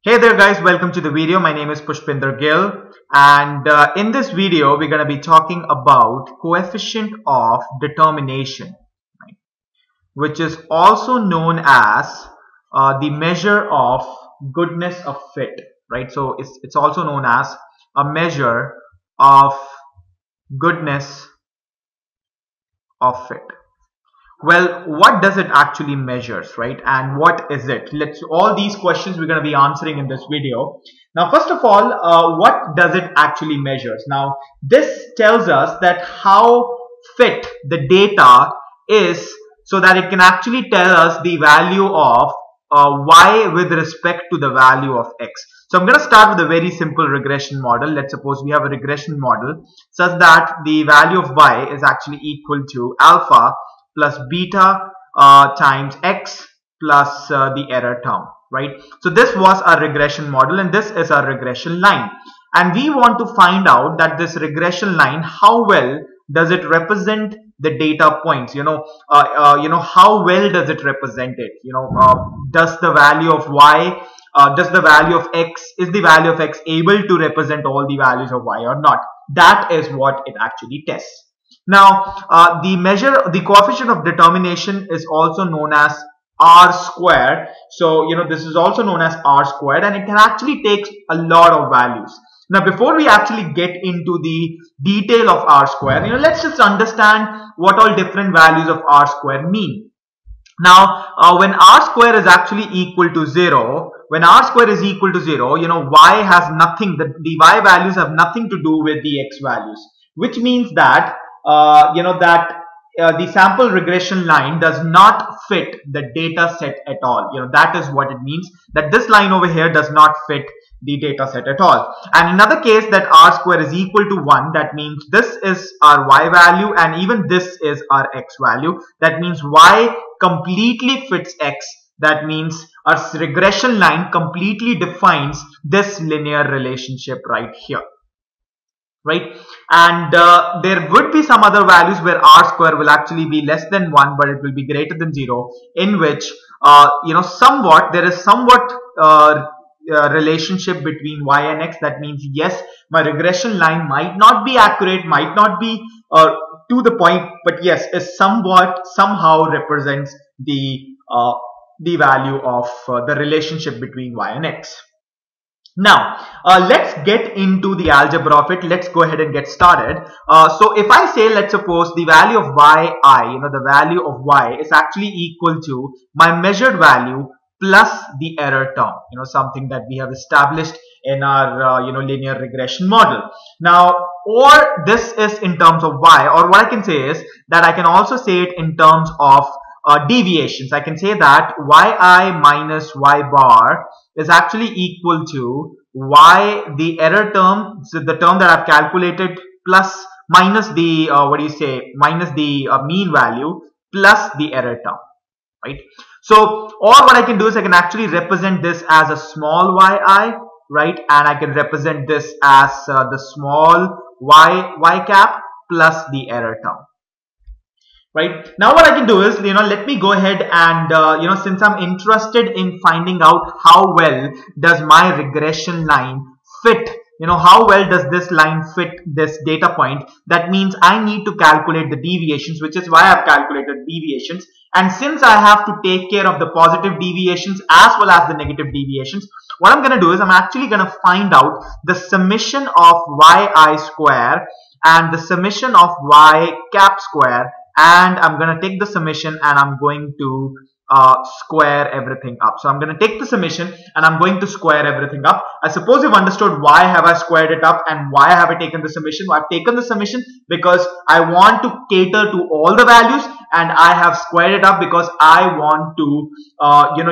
Hey there guys, welcome to the video. My name is Pushpinder Gill, and in this video we're going to be talking about coefficient of determination, right, which is also known as the measure of goodness of fit, right? So it's also known as a measure of goodness of fit. Well, what does it actually measures, right? And what is it? All these questions we're going to be answering in this video. Now, first of all, what does it actually measures? Now, this tells us that how fit the data is so that it can actually tell us the value of y with respect to the value of x. So I'm going to start with a very simple regression model. Let's suppose we have a regression model such that the value of y is actually equal to alpha plus beta times x plus the error term, right? So this was our regression model and this is our regression line. And we want to find out that this regression line, how well does it represent the data points? How well does it represent it? Does the value of y, does the value of x, is the value of x able to represent all the values of y or not? That is what it actually tests. Now, the coefficient of determination is also known as r squared. So, this is also known as r squared, and it can actually take a lot of values. Now, before we actually get into the detail of r squared, let's just understand what all different values of r squared mean. Now, when r square is actually equal to 0, when r square is equal to 0, y has nothing, the y values have nothing to do with the x values, which means that the sample regression line does not fit the data set at all. That is what it means, that this line over here does not fit the data set at all. And another case that r square is equal to 1, that means this is our y value and even this is our x value. That means y completely fits x. That means our regression line completely defines this linear relationship right here. Right, and there would be some other values where r square will actually be less than 1, but it will be greater than 0, in which there is somewhat relationship between y and x. That means yes, my regression line might not be accurate, might not be to the point, but yes, is somehow represents the value of the relationship between y and x. Now, let's get into the algebra of it. Let's go ahead and get started. So if I say, let's suppose the value of yi, the value of y is actually equal to my measured value plus the error term, something that we have established in our, linear regression model. Now, or this is in terms of y, or what I can say is that I can also say it in terms of deviations. I can say that yi minus y bar is actually equal to y, the error term, so the term that I've calculated, plus minus the minus the mean value plus the error term, right? So, or what I can do is I can actually represent this as a small yi, right? And I can represent this as the small y cap plus the error term. Right, now what I can do is, let me go ahead and, since I'm interested in finding out how well does my regression line fit, how well does this line fit this data point, that means I need to calculate the deviations, which is why I've calculated deviations. And since I have to take care of the positive deviations as well as the negative deviations, what I'm going to do is I'm actually going to find out the summation of yi square and the summation of y cap square, and I'm going to take the summation and I'm going to square everything up. So I'm going to take the summation and I'm going to square everything up. I suppose you've understood why have I squared it up and why have I taken the summation. Well, I've taken the summation because I want to cater to all the values, and I have squared it up because I want to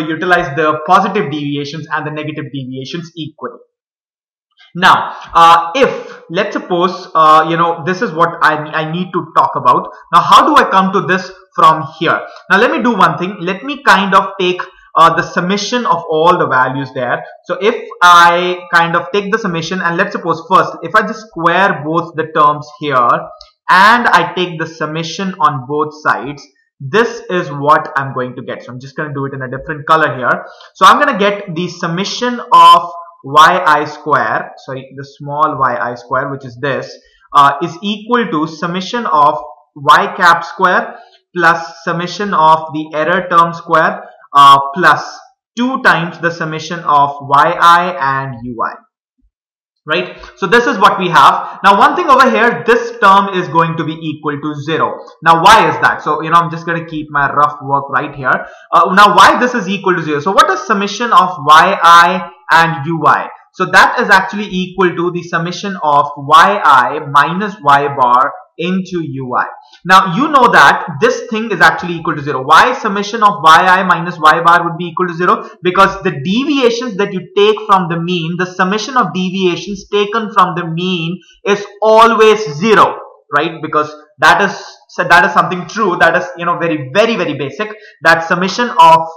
utilize the positive deviations and the negative deviations equally. Now, if let's suppose, this is what I need to talk about. Now, how do I come to this from here? Now, let me do one thing. Let me kind of take the summation of all the values there. So, if I kind of take the summation and let's suppose first, if I just square both the terms here and I take the summation on both sides, this is what I'm going to get. So I'm just going to do it in a different color here. So I'm going to get the summation of yi square, sorry, the small yi square, which is this, is equal to summation of y cap square plus summation of the error term square plus 2 times the summation of yi and ui. Right? So this is what we have. Now one thing over here, this term is going to be equal to 0. Now why is that? So I'm just going to keep my rough work right here. Now why this is equal to 0? So what is summation of yi and ui? So that is actually equal to the summation of yi minus y bar into ui. Now you know that this thing is actually equal to 0. Why summation of yi minus y bar would be equal to 0? Because the deviations that you take from the mean, the summation of deviations taken from the mean is always 0, right? Because that is something true, that is very basic, that summation of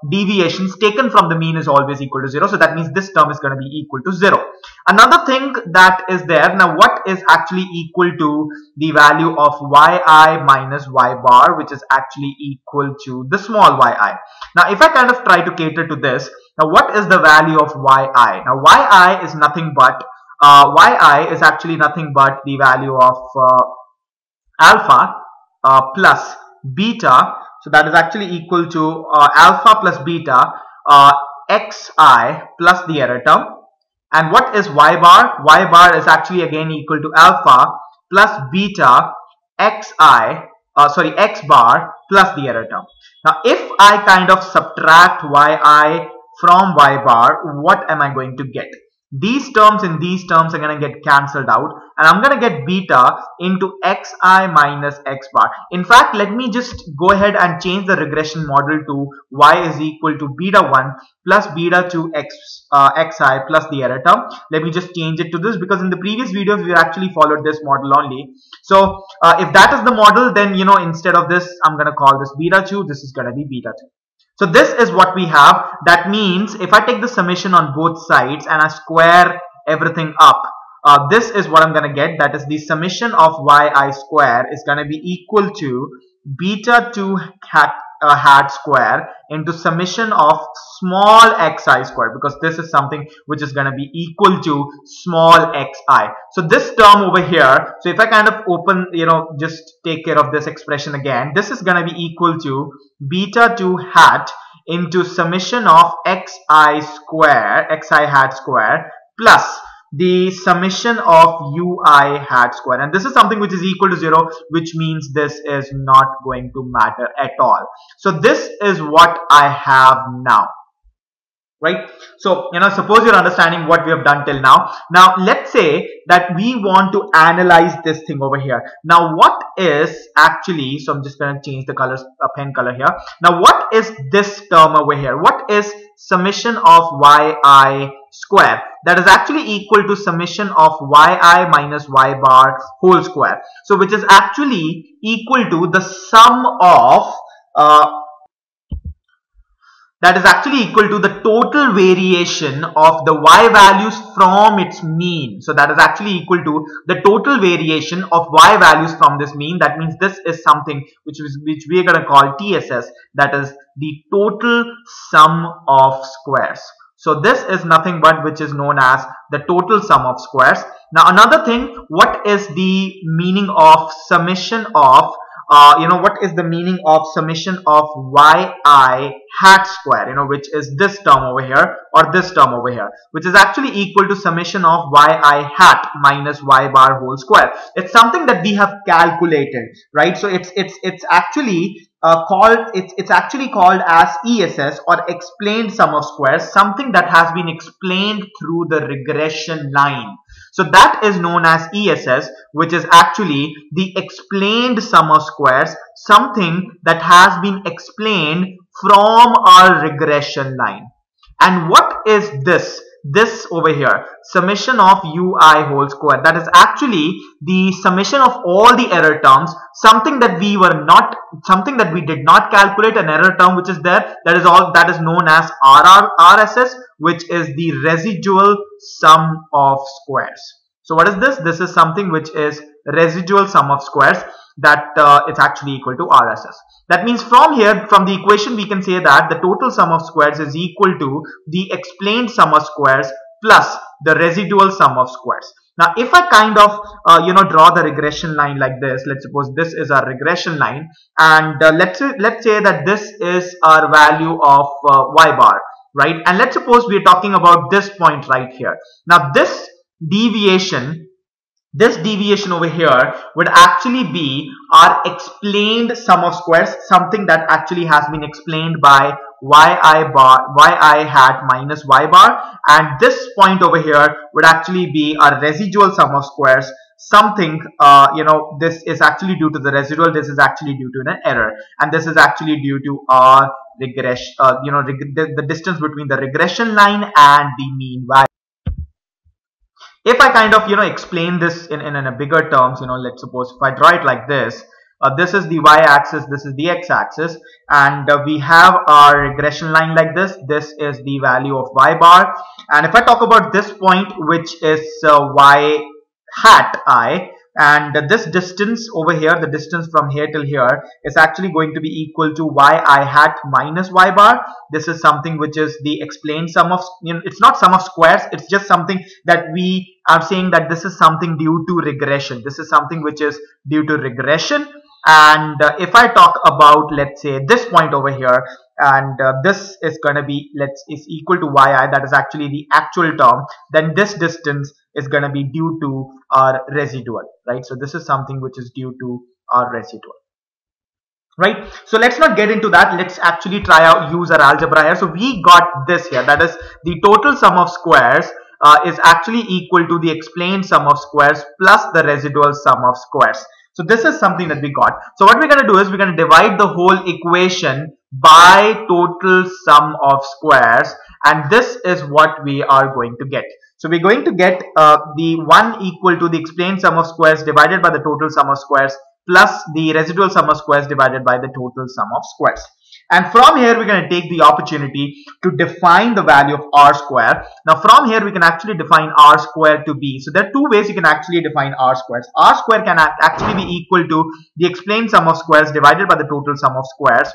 deviations taken from the mean is always equal to 0. So that means this term is going to be equal to 0. Another thing that is there, now what is actually equal to the value of yi minus y bar, which is actually equal to the small yi. Now if I kind of try to cater to this, now what is the value of yi? Now yi is nothing but yi is actually nothing but the value of alpha plus beta. So that is actually equal to alpha plus beta xi plus the error term. And what is y bar? Y bar is actually again equal to alpha plus beta x bar plus the error term. Now if I kind of subtract yi from y bar, what am I going to get? These terms and these terms are going to get cancelled out, and I'm going to get beta into xi minus x bar. In fact, let me just go ahead and change the regression model to y is equal to beta 1 plus beta 2 xi plus the error term. Let me just change it to this, because in the previous videos we actually followed this model only. So if that is the model, then instead of this, I'm going to call this beta 2, this is going to be beta 2. So this is what we have. That means if I take the summation on both sides and I square everything up, this is what I'm going to get. That is the summation of yi square is going to be equal to beta 2 hat square into summation of small xi square, because this is something which is going to be equal to small xi. So this term over here, so if I kind of open, just take care of this expression again, this is going to be equal to beta 2 hat into summation of xi hat square plus the summation of ui hat square, and this is something which is equal to 0, which means this is not going to matter at all. So this is what I have now, right? So suppose you're understanding what we have done till now. Now let's say that we want to analyze this thing over here. Now what is actually, so I'm just going to change the colors, pen color here. Now what is this term over here? What is summation of yi square? That is actually equal to summation of yi minus y bar whole square. So which is actually equal to the sum of that is actually equal to the total variation of the y values from its mean. So that is actually equal to the total variation of y values from this mean. That means this is something which we are going to call TSS, that is the total sum of squares. So this is nothing but which is known as the total sum of squares. Now another thing, what is the meaning of summation of what is the meaning of summation of yi hat square, which is this term over here or this term over here, which is actually equal to summation of yi hat minus y bar whole square. It's something that we have calculated, right? So it's actually called as ESS, or explained sum of squares, something that has been explained through the regression line. So that is known as ESS, which is actually the explained sum of squares, something that has been explained from our regression line. And what is this? This over here, summation of ui whole square, that is actually the summation of all the error terms, something that we did not calculate, an error term which is there, that is known as RSS, which is the residual sum of squares. So what is this? This is something which is residual sum of squares, that it's actually equal to RSS. That means from here, from the equation, we can say that the total sum of squares is equal to the explained sum of squares plus the residual sum of squares. Now, if I kind of draw the regression line like this, let's suppose this is our regression line, and let's say that this is our value of y bar, right? And let's suppose we are talking about this point right here. Now, this deviation over here would actually be our explained sum of squares, something that actually has been explained by yi hat minus y bar, and this point over here would actually be our residual sum of squares, something this is actually due to the residual, this is actually due to an error, and this is actually due to our regression, the distance between the regression line and the mean value. If I kind of explain this in a bigger terms, let's suppose if I draw it like this, this is the y-axis, this is the x-axis, and we have our regression line like this. This is the value of y bar, and if I talk about this point, which is y hat I, and this distance over here, the distance from here till here, is actually going to be equal to yi hat minus y bar. This is something which is the explained sum of, it's not sum of squares, it's just something that we are saying that this is something due to regression. This is something which is due to regression. And if I talk about, let's say, this point over here, and this is going to be, is equal to yi, that is actually the actual term, then this distance is going to be due to our residual, right? So this is something which is due to our residual, right? So let's not get into that. Let's actually try out, use our algebra here. So we got this here, that is the total sum of squares is actually equal to the explained sum of squares plus the residual sum of squares. So this is something that we got. So what we're going to do is we're going to divide the whole equation by total sum of squares, and this is what we are going to get. So we're going to get the 1 equal to the explained sum of squares divided by the total sum of squares plus the residual sum of squares divided by the total sum of squares. And from here, we're going to take the opportunity to define the value of r square. Now, from here, we can actually define r square to be. So there are two ways you can actually define r squares. R square can actually be equal to the explained sum of squares divided by the total sum of squares.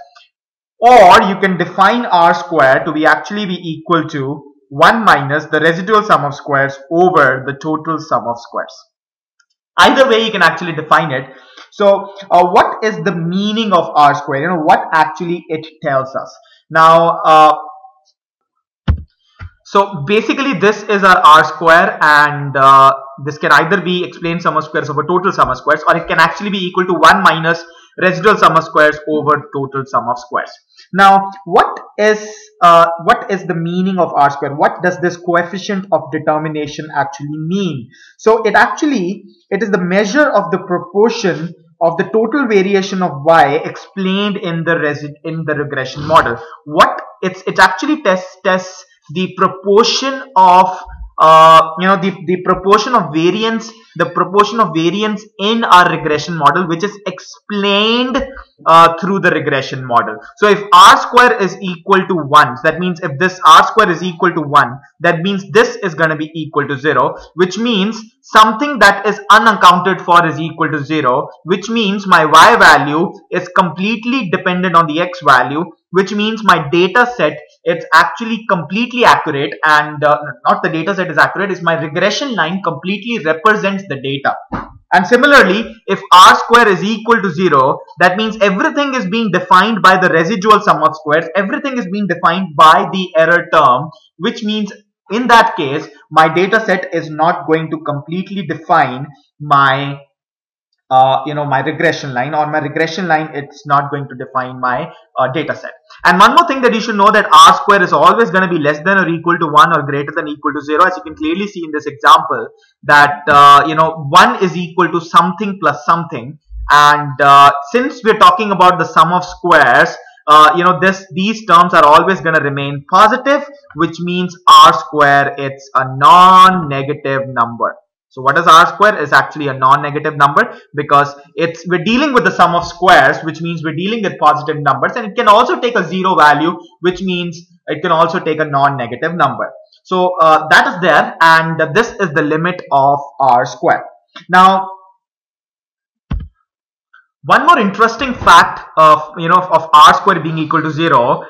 Or you can define r square to be actually be equal to 1 minus the residual sum of squares over the total sum of squares. Either way, you can actually define it. So what is the meaning of r square? What actually it tells us. Now, so basically this is our r square, and this can either be explained sum of squares over total sum of squares, or it can actually be equal to 1 minus residual sum of squares over total sum of squares. Now, what is the meaning of r square? What does this coefficient of determination actually mean? So it is the measure of the proportion of the total variation of y explained in the regression model. What it actually tests the proportion of the proportion of variance in our regression model, which is explained through the regression model. So if r square is equal to 1, that means if this r square is equal to 1, that means this is going to be equal to 0, which means something that is unaccounted for is equal to 0, which means my y value is completely dependent on the x value, which means my data set is actually completely accurate, and not the data set is accurate, is my regression line completely represents the data. And similarly, if r square is equal to 0, that means everything is being defined by the residual sum of squares, everything is being defined by the error term, which means in that case my data set is not going to completely define my my regression line, or my regression line it's not going to define my data set. And one more thing that you should know, that r square is always going to be less than or equal to 1 or greater than equal to 0, as you can clearly see in this example, that 1 is equal to something plus something. And since we're talking about the sum of squares, these terms are always going to remain positive, which means r square it's a non-negative number. So what is r square? Is actually a non-negative number, because we're dealing with the sum of squares, which means we're dealing with positive numbers, and it can also take a 0 value, which means it can also take a non-negative number. So that is there, and this is the limit of r square. Now, one more interesting fact of of r square being equal to 0,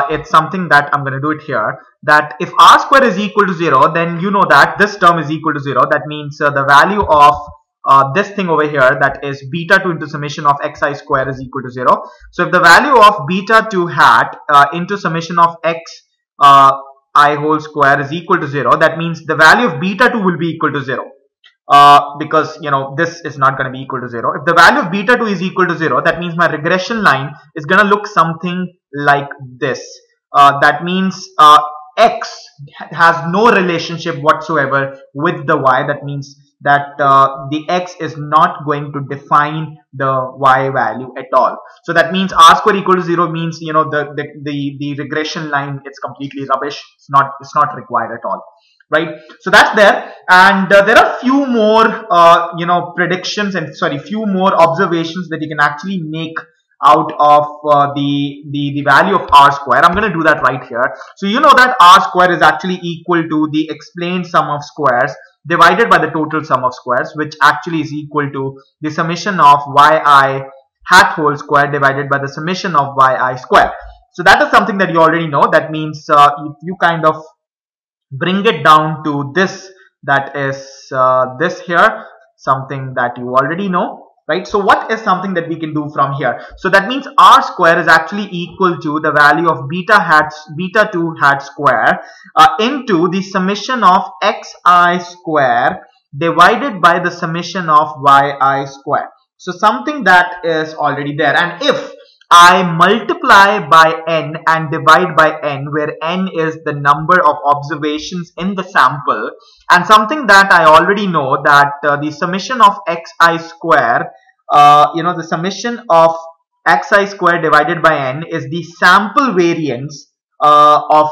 it's something that I'm going to do it here, that if r square is equal to 0, then you know that this term is equal to 0. That means the value of this thing over here, that is beta 2 into summation of xi square, is equal to 0. So if the value of beta 2 hat into summation of x I whole square is equal to 0, that means the value of beta 2 will be equal to 0. Because this is not going to be equal to 0. If the value of beta 2 is equal to 0, that means my regression line is going to look something like this. That means x has no relationship whatsoever with the y. That means that the x is not going to define the y value at all. So that means r square equal to 0 means the regression line, it's completely rubbish. It's not required at all. Right, so that's there, and there are few more predictions and few more observations that you can actually make out of the value of r square. I'm going to do that right here. So you know that r square is actually equal to the explained sum of squares divided by the total sum of squares, which actually is equal to the summation of yi hat whole square divided by the summation of yi square. So that is something that you already know. That means if you kind of bring it down to this, that is this here, something that you already know, right? So what is something that we can do from here? So that means r square is actually equal to the value of beta 2 hat square into the summation of xi square divided by the summation of yi square. So something that is already there, and if I multiply by n and divide by n, where n is the number of observations in the sample, and something that I already know, that the summation of xi square, the summation of xi square divided by n is the sample variance of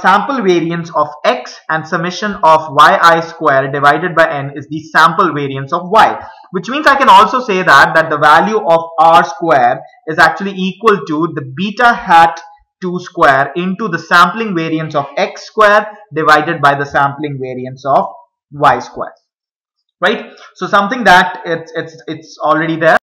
sample variance of x, and summation of yi square divided by n is the sample variance of y, which means I can also say that the value of r square is actually equal to the beta hat 2 square into the sampling variance of x square divided by the sampling variance of y square, right? So something that it's already there.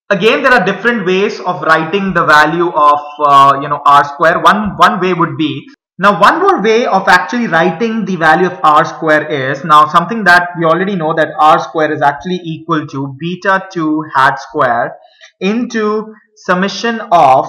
Again, there are different ways of writing the value of r square. One way would be, now one more way of actually writing the value of r square is, now something that we already know, that r square is actually equal to beta 2 hat square into summation of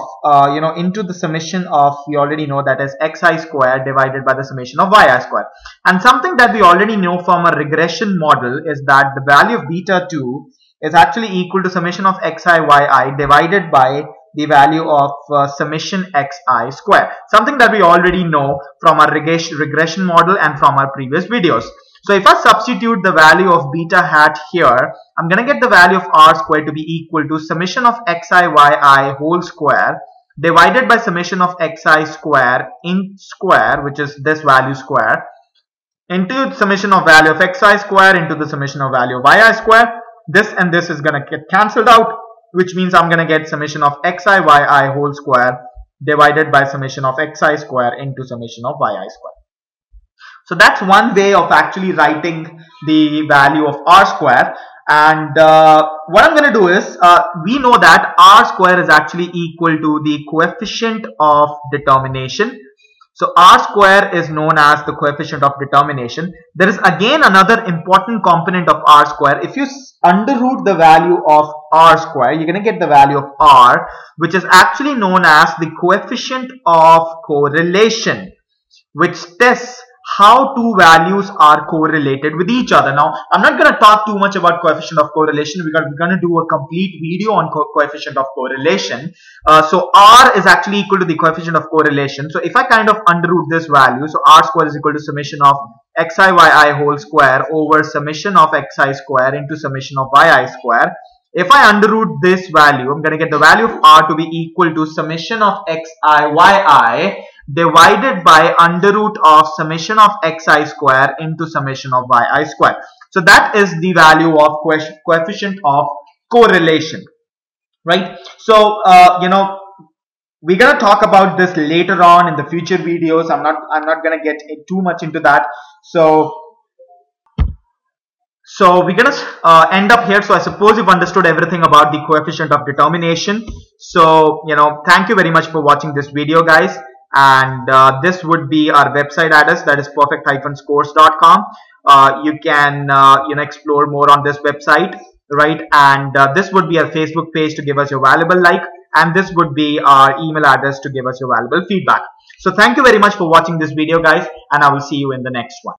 into the summation of, we already know, that is xi square divided by the summation of yi square. And something that we already know from a regression model is that the value of beta 2 is actually equal to summation of xi yi divided by the value of summation xi square, something that we already know from our regression model and from our previous videos. So if I substitute the value of beta hat here, I'm going to get the value of r square to be equal to summation of xi yi whole square divided by summation of xi square in square, which is this value square, into summation of value of xi square into the summation of value of yi square. This and this is going to get cancelled out, which means I'm going to get summation of xi yi whole square divided by summation of xi square into summation of yi square. So that's one way of actually writing the value of r square. And what I'm going to do is, we know that r square is actually equal to the coefficient of determination. So r square is known as the coefficient of determination. There is again another important component of r square. If you underroot the value of r square, you're going to get the value of r, which is actually known as the coefficient of correlation, which tests how two values are correlated with each other. Now, I'm not going to talk too much about coefficient of correlation because we're going to do a complete video on coefficient of correlation. So r is actually equal to the coefficient of correlation. So if I kind of underroot this value, so r square is equal to summation of xi yi whole square over summation of xi square into summation of yi square. If I underroot this value, I'm going to get the value of r to be equal to summation of xi yi divided by under root of summation of xi square into summation of yi square. So that is the value of coefficient of correlation, right? So we're gonna talk about this later on in the future videos. I'm not gonna get too much into that. So we're gonna end up here. So I suppose you've understood everything about the coefficient of determination. So thank you very much for watching this video, guys. And this would be our website address, that is perfect-scores.com. You can explore more on this website, right? And this would be our Facebook page to give us your valuable like, and this would be our email address to give us your valuable feedback. So thank you very much for watching this video, guys, and I will see you in the next one.